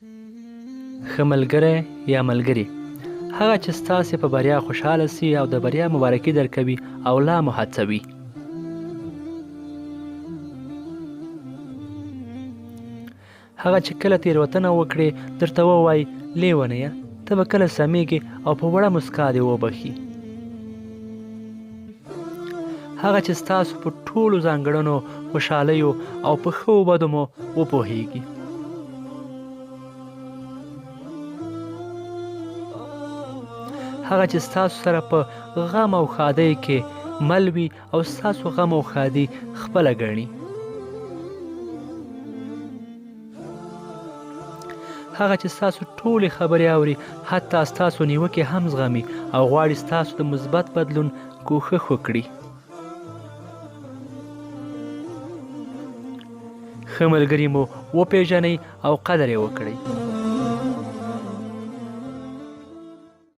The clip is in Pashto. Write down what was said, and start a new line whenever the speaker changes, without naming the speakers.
ښه ملګری یا ملګرې هغه چې ستاسې په بریا خوشحاله سي او د بریا مبارکي درکوي او لا مو هڅوي. هغه چې کله تېروتنه وکړې درته ووایي لیونیه ته به کله سمیږې او په وړه مسکا دې وبخي. هغه چې ستاسو په ټولو ځانګړنو خوشحالیو او په ښو بدو مو وپوهیږي. هغه چې ستاسو سره په غم او ښادۍ کې مل وي او ستاسو غم او ښادي خپله ګڼي. هغه چې ستاسو ټولې خبرې اوري حتی ستاسو نیوکې هم زغمي او غواړي ستاسو د مثبت بدلون کوښښ وکړي. ښه ملګري مو وپېژنئ او قدر یې وکړئ.